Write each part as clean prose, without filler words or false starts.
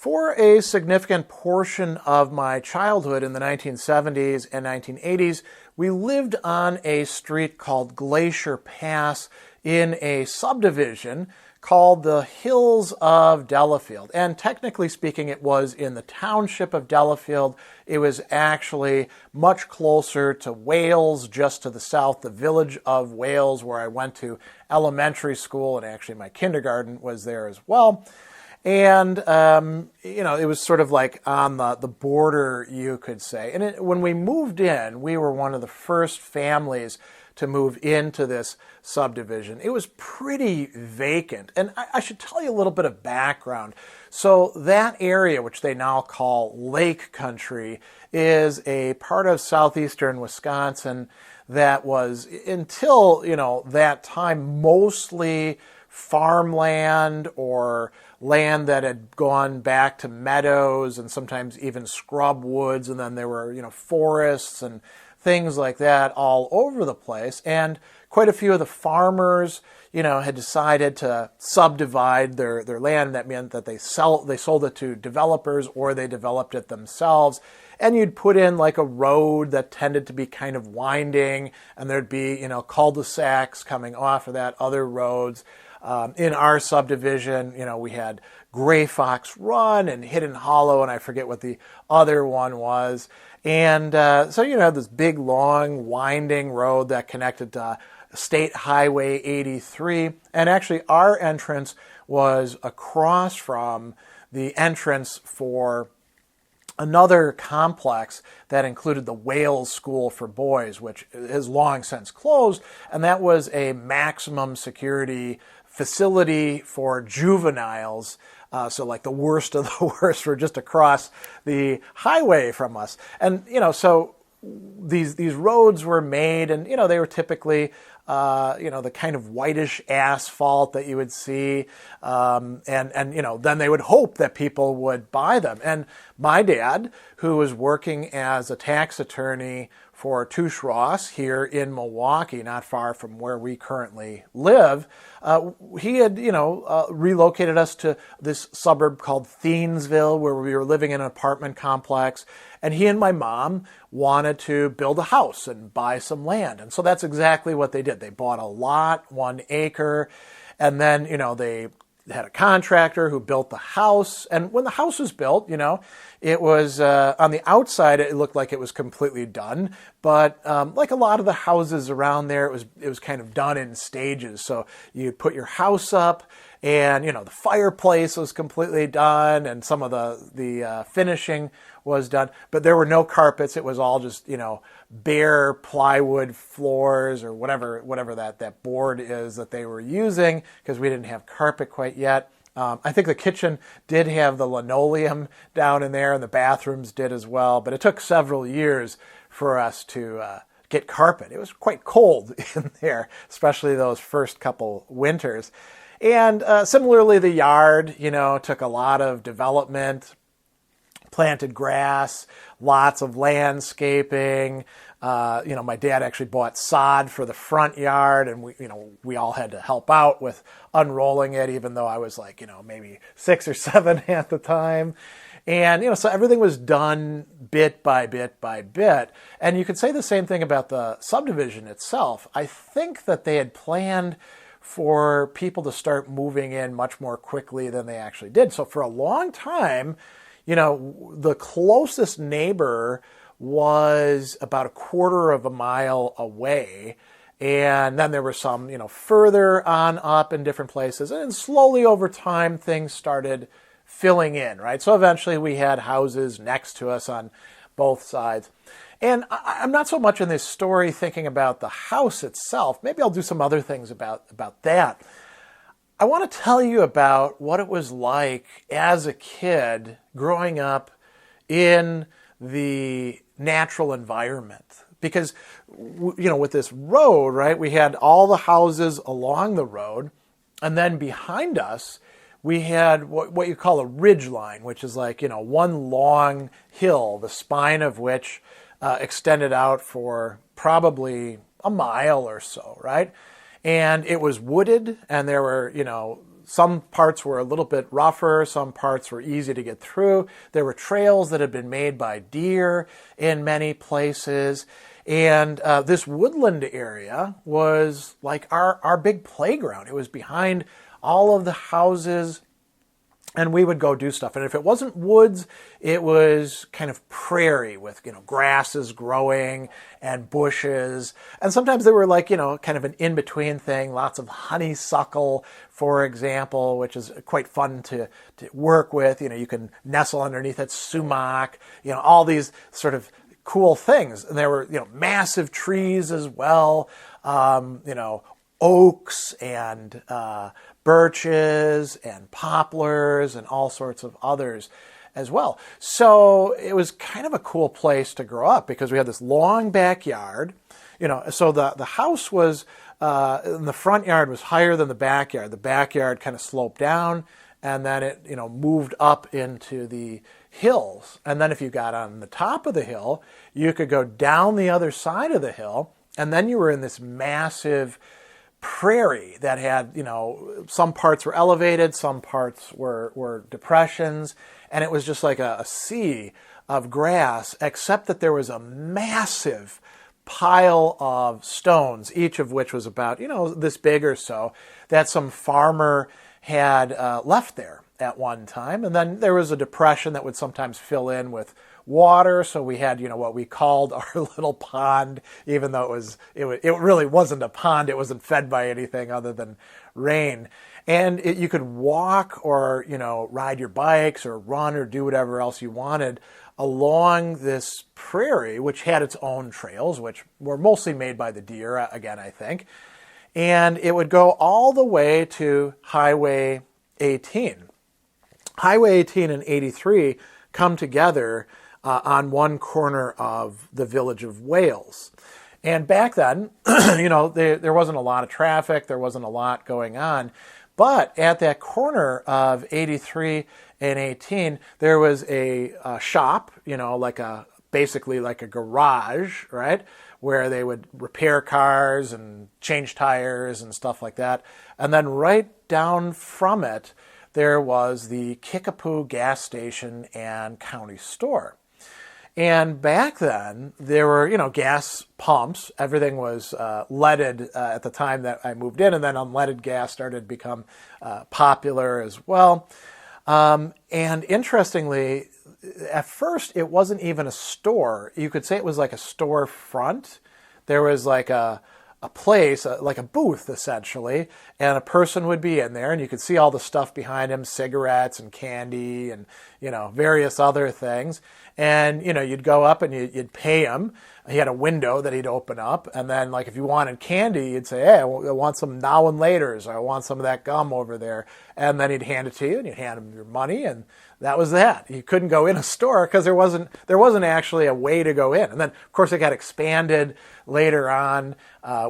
For a significant portion of my childhood in the 1970s and 1980s, we lived on a street called Glacier Pass in a subdivision called the Hills of Delafield. And technically speaking, it was in the township of Delafield. It was actually much closer to Wales, just to the south, the village of Wales, where I went to elementary school, and actually my kindergarten was there as well. And, it was sort of like on the border, you could say. And when we moved in, we were one of the first families to move into this subdivision. It was pretty vacant. And I should tell you a little bit of background. So that area, which they now call Lake Country, is a part of southeastern Wisconsin that was, until, that time, mostly farmland or land that had gone back to meadows and sometimes even scrub woods, and then there were, forests and things like that all over the place. And quite a few of the farmers, had decided to subdivide their land. That meant that they sold it to developers, or they developed it themselves. And you'd put in like a road that tended to be kind of winding, and there'd be, cul-de-sacs coming off of that, other roads. In our subdivision, we had Gray Fox Run and Hidden Hollow, and I forget what the other one was. And so you had this big, long, winding road that connected to State Highway 83. And actually, our entrance was across from the entrance for another complex that included the Wales School for Boys, which has long since closed. And that was a maximum security facility for juveniles. So like the worst of the worst were just across the highway from us. And, so these roads were made, and, they were typically, the kind of whitish asphalt that you would see. And then they would hope that people would buy them. And my dad, who was working as a tax attorney for Touche Ross here in Milwaukee, not far from where we currently live, he had, relocated us to this suburb called Thiensville, where we were living in an apartment complex. And he and my mom wanted to build a house and buy some land. And so that's exactly what they did. They bought a lot, 1 acre, and then, they had a contractor who built the house. And when the house was built, it was on the outside, it looked like it was completely done. But like a lot of the houses around there, it was kind of done in stages. So you put your house up, and the fireplace was completely done, and some of the finishing was done. But there were no carpets. It was all just bare plywood floors, or whatever that board is that they were using, because we didn't have carpet quite yet. I think the kitchen did have the linoleum down in there, and the bathrooms did as well. But it took several years for us to get carpet. It was quite cold in there, especially those first couple winters. And similarly, the yard, took a lot of development, planted grass, lots of landscaping. My dad actually bought sod for the front yard, and we all had to help out with unrolling it, even though I was like, maybe 6 or 7 at the time. And, so everything was done bit by bit by bit. And you could say the same thing about the subdivision itself. I think that they had planned for people to start moving in much more quickly than they actually did. So for a long time, the closest neighbor was about a quarter of a mile away. And then there were some, further on up in different places. And slowly over time, things started filling in, right? So eventually we had houses next to us on both sides. And I'm not so much in this story thinking about the house itself. Maybe I'll do some other things about that. I want to tell you about what it was like as a kid growing up in the natural environment. Because, with this road, right, we had all the houses along the road, and then behind us, we had what you call a ridge line, which is like, one long hill, the spine of which extended out for probably a mile or so, right? And it was wooded, and there were, some parts were a little bit rougher, some parts were easy to get through. There were trails that had been made by deer in many places. And this woodland area was like our big playground. It was behind all of the houses, and we would go do stuff. And if it wasn't woods, it was kind of prairie with, grasses growing and bushes. And sometimes there were kind of an in-between thing, lots of honeysuckle, for example, which is quite fun to work with. You can nestle underneath it, sumac, all these sort of cool things. And there were, massive trees as well, oaks and birches and poplars and all sorts of others as well. So it was kind of a cool place to grow up because we had this long backyard. So the house was, in the front yard was higher than the backyard. The backyard kind of sloped down, and then it, moved up into the hills. And then if you got on the top of the hill, you could go down the other side of the hill, and then you were in this massive prairie that had, some parts were elevated, some parts were depressions, and it was just like a sea of grass, except that there was a massive pile of stones, each of which was about, this big or so, that some farmer had left there at one time. And then there was a depression that would sometimes fill in with water, so we had, what we called our little pond, even though it really wasn't a pond. It wasn't fed by anything other than rain. And you could walk or, ride your bikes or run or do whatever else you wanted along this prairie, which had its own trails, which were mostly made by the deer, again, I think. And it would go all the way to Highway 18. Highway 18 and 83 come together on one corner of the village of Wales. And back then, there wasn't a lot of traffic, there wasn't a lot going on. But at that corner of 83 and 18, there was a shop, basically like a garage, right? Where they would repair cars and change tires and stuff like that. And then right down from it, there was the Kickapoo gas station and county store. And back then, there were, gas pumps. Everything was leaded at the time that I moved in, and then unleaded gas started to become popular as well. And interestingly, at first, it wasn't even a store. You could say it was like a storefront. There was like a place, like a booth, essentially, and a person would be in there, and you could see all the stuff behind him, cigarettes and candy and, various other things. And, you'd go up and you'd pay him. He had a window that he'd open up. And then, if you wanted candy, you'd say, hey, I want some now and laters, or I want some of that gum over there. And then he'd hand it to you, and you'd hand him your money, and that was that. You couldn't go in a store because there wasn't actually a way to go in. And then, of course, it got expanded later on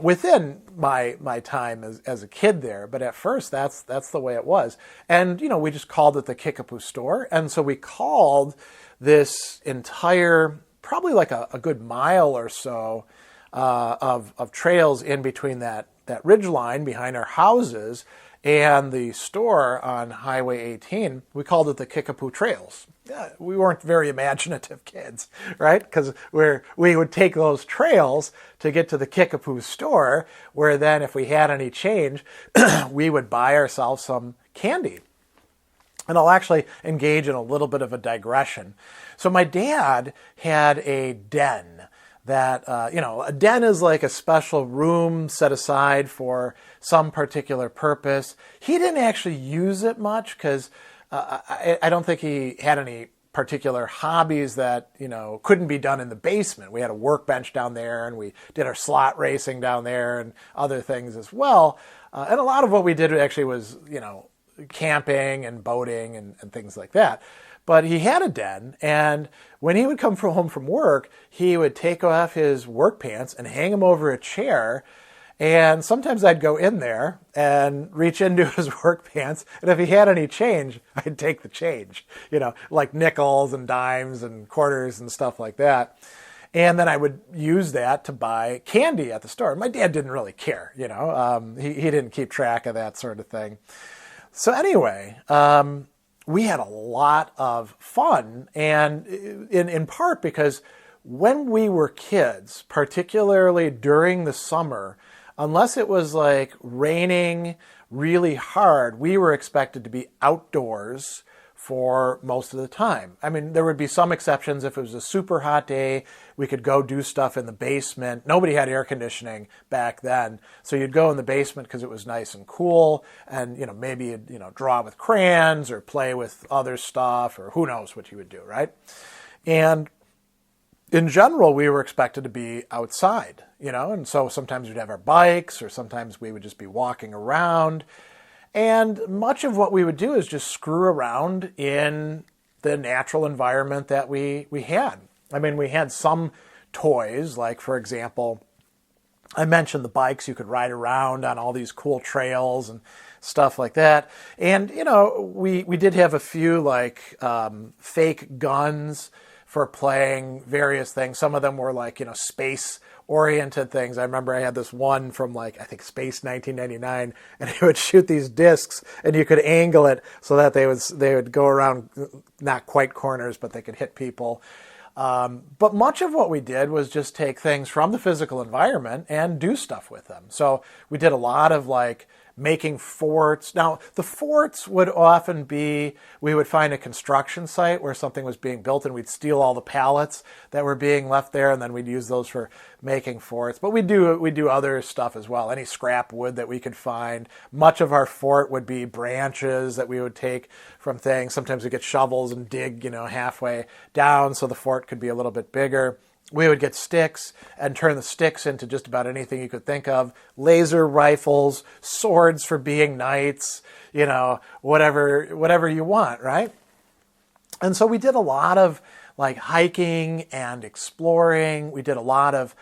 within my time as a kid there. But at first, that's the way it was. And, we just called it the Kickapoo store. And so we called this entire, probably like a good mile or so of trails in between that ridge line behind our houses and the store on Highway 18, we called it the Kickapoo Trails. Yeah, we weren't very imaginative kids, right? Because we would take those trails to get to the Kickapoo store, where then if we had any change, we would buy ourselves some candy. And I'll actually engage in a little bit of a digression. So my dad had a den that, a den is like a special room set aside for some particular purpose. He didn't actually use it much because I don't think he had any particular hobbies that, couldn't be done in the basement. We had a workbench down there, and we did our slot racing down there and other things as well. And a lot of what we did actually was, camping and boating and things like that. But he had a den, and when he would come home from work, he would take off his work pants and hang them over a chair. And sometimes I'd go in there and reach into his work pants, and if he had any change, I'd take the change, like nickels and dimes and quarters and stuff like that. And then I would use that to buy candy at the store. My dad didn't really care, he didn't keep track of that sort of thing. So anyway, we had a lot of fun, and in part because when we were kids, particularly during the summer, unless it was like raining really hard, we were expected to be outdoors for most of the time. I mean, there would be some exceptions. If it was a super hot day, we could go do stuff in the basement. Nobody had air conditioning back then, so you'd go in the basement because it was nice and cool, and maybe you'd draw with crayons or play with other stuff, or who knows what you would do, right? And in general, we were expected to be outside, and so sometimes we'd have our bikes, or sometimes we would just be walking around. And much of what we would do is just screw around in the natural environment that we had. I mean, we had some toys, like, for example, I mentioned the bikes. You could ride around on all these cool trails and stuff like that. And, we did have a few, like, fake guns for playing various things. Some of them were like, space-oriented things. I remember I had this one from I think Space 1999, and it would shoot these discs, and you could angle it so that they would go around, not quite corners, but they could hit people. But much of what we did was just take things from the physical environment and do stuff with them. So we did a lot of making forts. Now, the forts would often be, we would find a construction site where something was being built, and we'd steal all the pallets that were being left there, and then we'd use those for making forts. But we do other stuff as well, any scrap wood that we could find. Much of our fort would be branches that we would take from things. Sometimes we'd get shovels and dig, halfway down so the fort could be a little bit bigger. We would get sticks and turn the sticks into just about anything you could think of. Laser rifles, swords for being knights, whatever you want, right? And so we did a lot of hiking and exploring. We did a lot of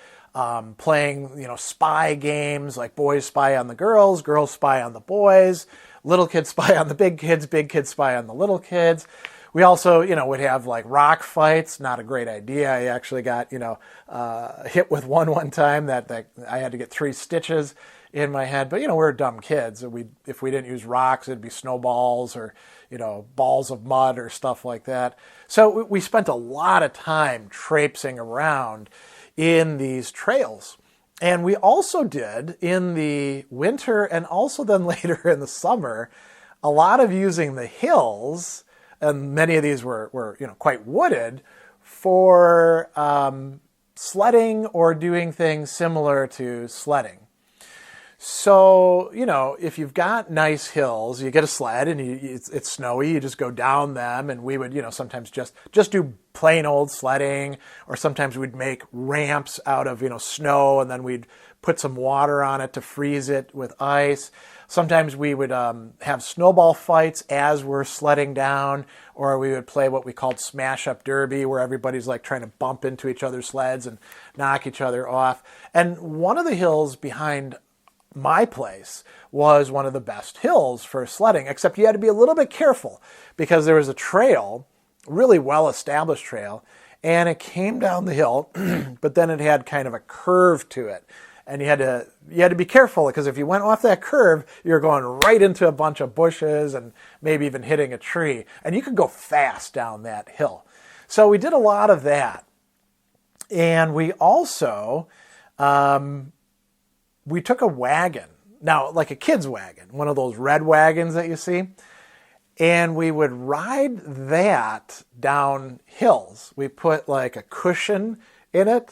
playing, spy games, like boys spy on the girls spy on the boys, little kids spy on the big kids spy on the little kids. We also, would have rock fights. Not a great idea. I actually got, hit with one time that I had to get 3 stitches in my head. But, we're dumb kids. If we didn't use rocks, it'd be snowballs or, balls of mud or stuff like that. So we spent a lot of time traipsing around in these trails. And we also did, in the winter and also then later in the summer, a lot of using the hills, and many of these were quite wooded, for sledding or doing things similar to sledding. So, if you've got nice hills, you get a sled and it's snowy, you just go down them, and we would, sometimes just do plain old sledding, or sometimes we'd make ramps out of, snow, and then we'd put some water on it to freeze it with ice. Sometimes we would have snowball fights as we're sledding down, or we would play what we called smash-up derby, where everybody's trying to bump into each other's sleds and knock each other off. And one of the hills behind my place was one of the best hills for sledding, except you had to be a little bit careful because there was a trail, really well-established trail, and it came down the hill, but then it had kind of a curve to it. And you had to be careful, because if you went off that curve, you're going right into a bunch of bushes and maybe even hitting a tree. And you could go fast down that hill. So we did a lot of that. And we also, we took a wagon. Now, like a kid's wagon, one of those red wagons that you see. And we would ride that down hills. We put a cushion in it.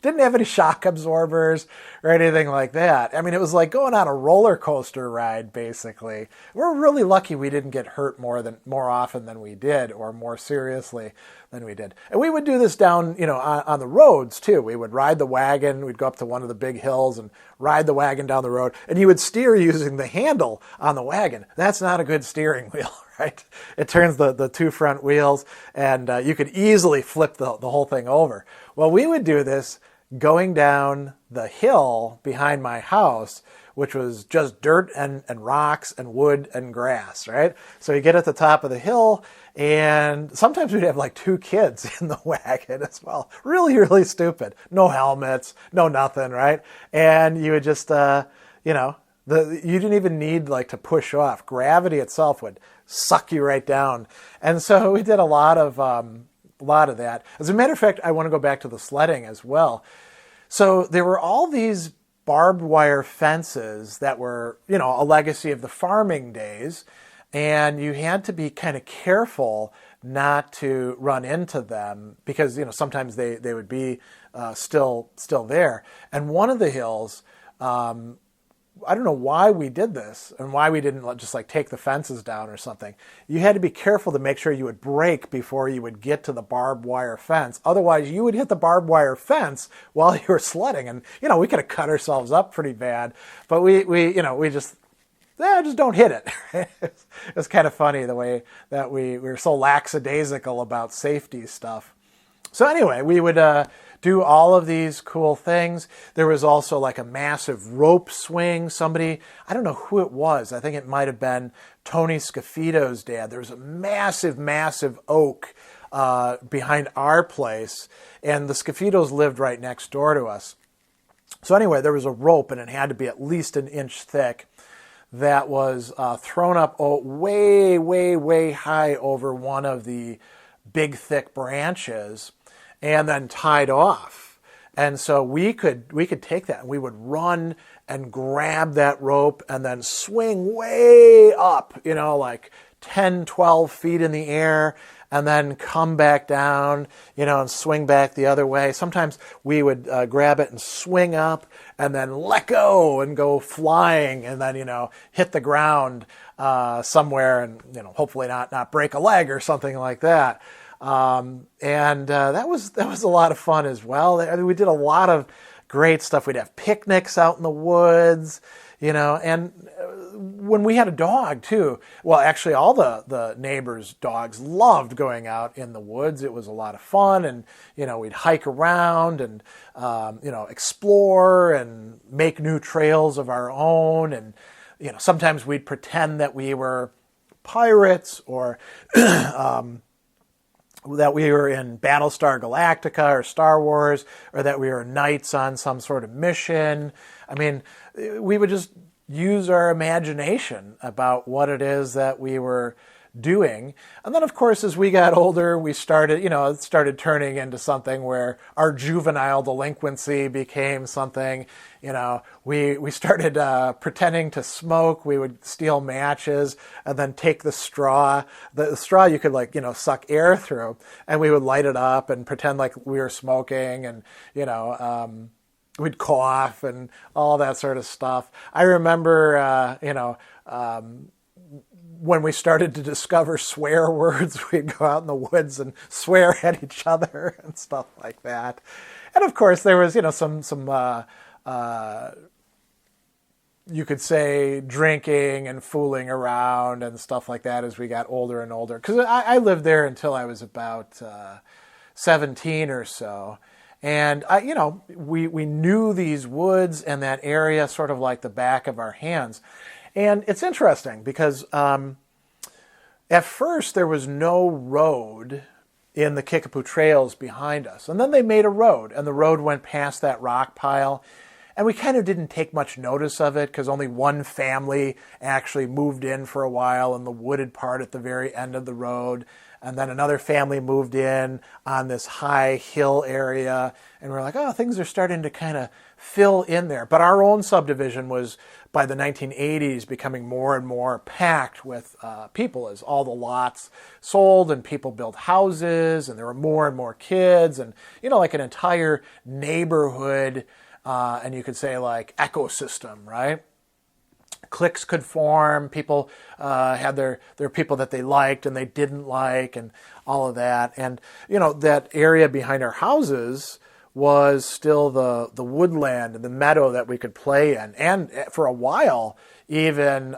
Didn't have any shock absorbers or anything like that. I mean, it was like going on a roller coaster ride, basically. We're really lucky we didn't get hurt more often than we did, or more seriously than we did. And we would do this down, on the roads too. We would ride the wagon. We'd go up to one of the big hills and ride the wagon down the road. And you would steer using the handle on the wagon. That's not a good steering wheel, right? It turns the 2 front wheels, and you could easily flip the whole thing over. Well, we would do this going down the hill behind my house, which was just dirt and rocks and wood and grass, right? So you get at the top of the hill, and sometimes we'd have 2 kids in the wagon as well. Really, really stupid. No helmets, no nothing, right? And you would just, You didn't even need like to push off. Gravity itself would suck you right down. And so we did a lot of that. As a matter of fact, I want to go back to the sledding as well. So there were all these barbed wire fences that were, a legacy of the farming days. And you had to be kind of careful not to run into them because, sometimes they would be still there. And one of the hills, I don't know why we did this and why we didn't just like take the fences down or something. You had to be careful to make sure you would brake before you would get to the barbed wire fence. Otherwise, you would hit the barbed wire fence while you were sledding. And, we could have cut ourselves up pretty bad. But we just don't hit it. It's kind of funny the way that we were so lackadaisical about safety stuff. So anyway, we would do all of these cool things. There was also like a massive rope swing. Somebody, I don't know who it was. I think it might have been Tony Scafito's dad. There was a massive, massive oak behind our place, and the Scafitos lived right next door to us. So anyway, there was a rope, and it had to be at least an inch thick, that was thrown up way, way, way high over one of the big, thick branches, and then tied off. And so we could take that, and we would run and grab that rope and then swing way up, like 10, 12 feet in the air, and then come back down, and swing back the other way. Sometimes we would grab it and swing up and then let go and go flying and then, hit the ground somewhere and, hopefully not break a leg or something like that. That was a lot of fun as well. I mean, we did a lot of great stuff. We'd have picnics out in the woods, and when we had a dog too, well, actually all the neighbors' dogs loved going out in the woods. It was a lot of fun, and, we'd hike around and, explore and make new trails of our own. And, sometimes we'd pretend that we were pirates or, that we were in Battlestar Galactica or Star Wars, or that we were knights on some sort of mission. I mean, we would just use our imagination about what it is that we were doing. And then, of course, as we got older, we started, it started turning into something where our juvenile delinquency became something, we started pretending to smoke. We would steal matches and then take the straw. The straw you could suck air through, and we would light it up and pretend like we were smoking, and, we'd cough and all that sort of stuff. I remember, when we started to discover swear words, we'd go out in the woods and swear at each other and stuff like that. And of course, there was, some you could say drinking and fooling around and stuff like that as we got older and older. Because I lived there until I was about 17 or so. And we knew these woods and that area sort of like the back of our hands. And it's interesting because at first there was no road in the Kickapoo trails behind us. And then they made a road, and the road went past that rock pile. And we kind of didn't take much notice of it because only one family actually moved in for a while in the wooded part at the very end of the road. And then another family moved in on this high hill area. And we're like, oh, things are starting to kind of fill in there. But our own subdivision was, by the 1980s, becoming more and more packed with people as all the lots sold and people built houses. And there were more and more kids and, like an entire neighborhood, and you could say like ecosystem, right? Cliques could form. People had their people that they liked and they didn't like, and all of that. And that area behind our houses was still the woodland and the meadow that we could play in. And for a while, even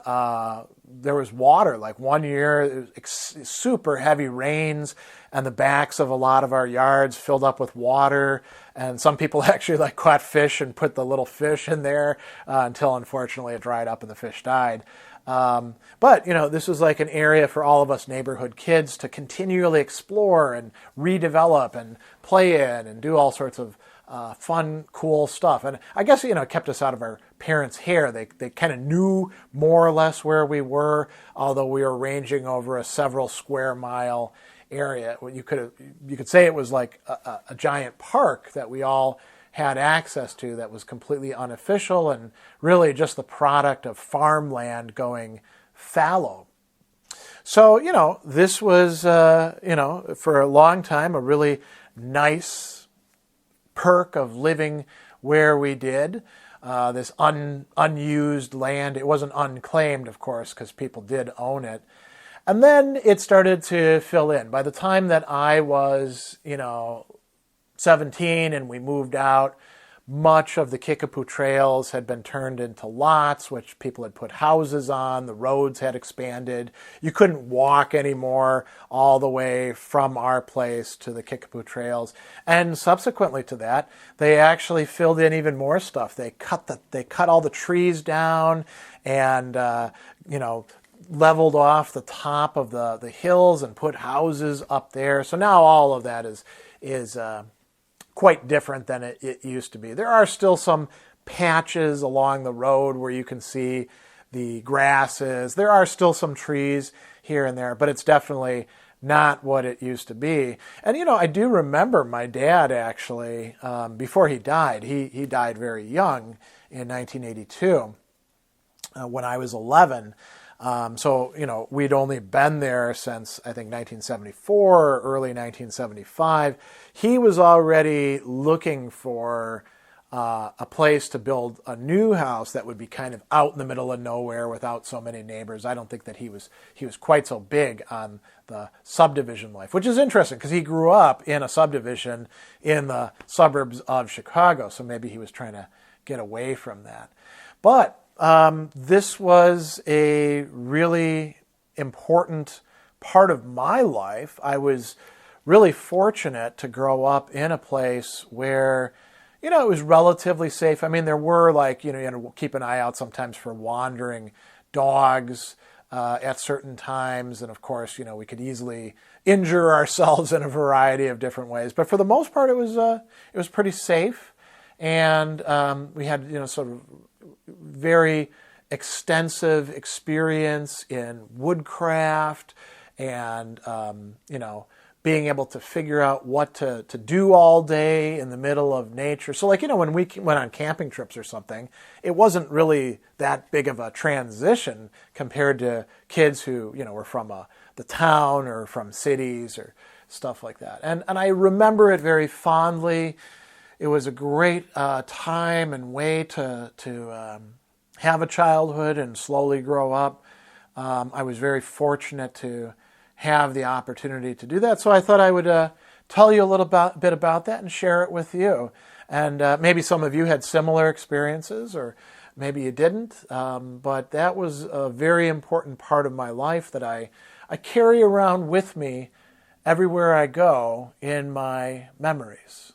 there was water. Like one year, it was super heavy rains, and the backs of a lot of our yards filled up with water. And some people actually caught fish and put the little fish in there until, unfortunately, it dried up and the fish died. But this was like an area for all of us neighborhood kids to continually explore and redevelop and play in and do all sorts of fun, cool stuff. And I guess, it kept us out of our parents' hair. They kind of knew more or less where we were, although we were ranging over a several square mile area. You could say it was like a giant park that we all had access to that was completely unofficial and really just the product of farmland going fallow. So, this was, for a long time, a really nice perk of living where we did. This unused land. It wasn't unclaimed, of course, because people did own it. And then it started to fill in. By the time that I was, 17 and we moved out, much of the Kickapoo trails had been turned into lots, which people had put houses on. The roads had expanded. You couldn't walk anymore all the way from our place to the Kickapoo trails. And subsequently to that, they actually filled in even more stuff. They cut all the trees down and, leveled off the top of the hills and put houses up there. So now all of that is quite different than it used to be. There are still some patches along the road where you can see the grasses. There are still some trees here and there, but it's definitely not what it used to be. And, I do remember my dad actually, before he died, he died very young in 1982 when I was 11. So, we'd only been there since, I think, 1974 or early 1975. He was already looking for a place to build a new house that would be kind of out in the middle of nowhere without so many neighbors. I don't think that he was quite so big on the subdivision life, which is interesting because he grew up in a subdivision in the suburbs of Chicago. So maybe he was trying to get away from that. But this was a really important part of my life. I was really fortunate to grow up in a place where, it was relatively safe. I mean, there were you had to keep an eye out sometimes for wandering dogs at certain times. And of course, we could easily injure ourselves in a variety of different ways. But for the most part, it was pretty safe. And we had, sort of very extensive experience in woodcraft and, being able to figure out what to do all day in the middle of nature. So when we went on camping trips or something, it wasn't really that big of a transition compared to kids who, were from the town or from cities or stuff like that. And I remember it very fondly. It was a great time and way to have a childhood and slowly grow up. I was very fortunate to have the opportunity to do that. So I thought I would tell you a little bit about that and share it with you. And maybe some of you had similar experiences or maybe you didn't. But that was a very important part of my life that I carry around with me everywhere I go in my memories.